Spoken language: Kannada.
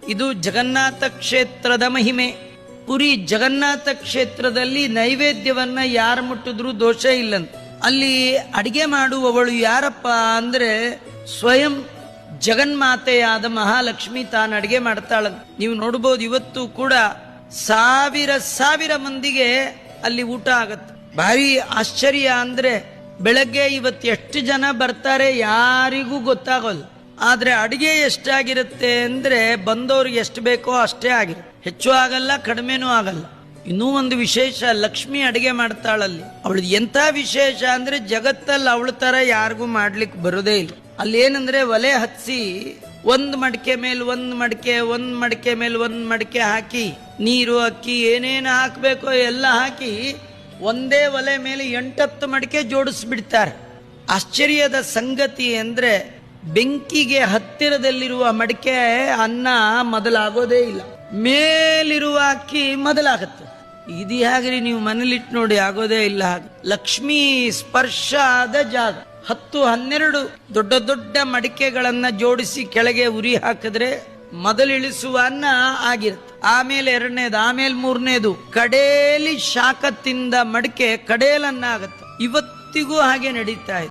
ಇದು ಜಗನ್ನಾಥ ಕ್ಷೇತ್ರದ ಮಹಿಮೆ. ಪುರಿ ಜಗನ್ನಾಥ ಕ್ಷೇತ್ರದಲ್ಲಿ ನೈವೇದ್ಯವನ್ನ ಯಾರು ಮುಟ್ಟಿದ್ರೂ ದೋಷ ಇಲ್ಲಂತ. ಅಲ್ಲಿ ಅಡಿಗೆ ಮಾಡುವವಳು ಯಾರಪ್ಪ ಅಂದ್ರೆ ಸ್ವಯಂ ಜಗನ್ಮಾತೆಯಾದ ಮಹಾಲಕ್ಷ್ಮಿ ತಾನು ಅಡಿಗೆ ಮಾಡ್ತಾಳಂತ. ನೀವು ನೋಡ್ಬೋದು, ಇವತ್ತು ಕೂಡ ಸಾವಿರ ಮಂದಿಗೆ ಅಲ್ಲಿ ಊಟ ಆಗತ್ತೆ. ಭಾರಿ ಆಶ್ಚರ್ಯ ಅಂದ್ರೆ ಬೆಳಗ್ಗೆ ಇವತ್ತು ಎಷ್ಟು ಜನ ಬರ್ತಾರೆ ಯಾರಿಗೂ ಗೊತ್ತಾಗೋಲ್ಲ. ಆದ್ರೆ ಅಡಿಗೆ ಎಷ್ಟಾಗಿರುತ್ತೆ ಅಂದ್ರೆ ಬಂದವ್ರಿಗೆ ಎಷ್ಟು ಬೇಕೋ ಅಷ್ಟೇ ಆಗಿರುತ್ತೆ, ಹೆಚ್ಚು ಆಗಲ್ಲ ಕಡಿಮೆನೂ ಆಗಲ್ಲ. ಇನ್ನೂ ಒಂದು ವಿಶೇಷ, ಲಕ್ಷ್ಮಿ ಅಡಿಗೆ ಮಾಡ್ತಾಳಲ್ಲಿ. ಅವಳದು ಎಂಥ ವಿಶೇಷ ಅಂದ್ರೆ ಜಗತ್ತಲ್ಲಿ ಅವಳ ತರ ಯಾರಿಗೂ ಮಾಡ್ಲಿಕ್ಕೆ ಬರೋದೇ ಇಲ್ಲ. ಅಲ್ಲಿ ಏನಂದ್ರೆ ಒಲೆ ಹಚ್ಚಿ ಒಂದ್ ಮಡಿಕೆ ಮೇಲೆ ಒಂದ್ ಮಡಿಕೆ ಮೇಲೆ ಒಂದ್ ಮಡಿಕೆ ಹಾಕಿ ನೀರು ಅಕ್ಕಿ ಏನೇನು ಹಾಕ್ಬೇಕೋ ಎಲ್ಲ ಹಾಕಿ ಒಂದೇ ಒಲೆ ಮೇಲೆ 8-10 ಮಡಿಕೆ ಜೋಡಿಸ್ಬಿಡ್ತಾರೆ. ಆಶ್ಚರ್ಯದ ಸಂಗತಿ ಅಂದ್ರೆ ಬೆಂಕಿಗೆ ಹತ್ತಿರದಲ್ಲಿರುವ ಮಡಿಕೆ ಅನ್ನ ಮೊದಲಾಗೋದೇ ಇಲ್ಲ, ಮೇಲಿರುವ ಅಕ್ಕಿ ಮೊದಲಾಗತ್ತೆ. ಇದು ಹಾಗ್ರಿ ನೀವು ಮನೇಲಿಟ್ಟು ನೋಡಿ, ಆಗೋದೇ ಇಲ್ಲ. ಹಾಗೆ ಲಕ್ಷ್ಮೀ ಸ್ಪರ್ಶ ಆದ ಜಾಗ. 10-12 ದೊಡ್ಡ ಮಡಿಕೆಗಳನ್ನ ಜೋಡಿಸಿ ಕೆಳಗೆ ಉರಿ ಹಾಕಿದ್ರೆ ಮೊದಲಿಳಿಸುವ ಅನ್ನ ಆಗಿರುತ್ತೆ. ಆಮೇಲೆ 2ನೇದು, ಆಮೇಲೆ 3ನೇದು, ಕಡೇಲಿ ಶಾಖ ತಿಂದ ಮಡಿಕೆ ಕಡೇಲನ್ನ ಆಗತ್ತೆ. ಇವತ್ತಿಗೂ ಹಾಗೆ ನಡೀತಾ ಇದೆ.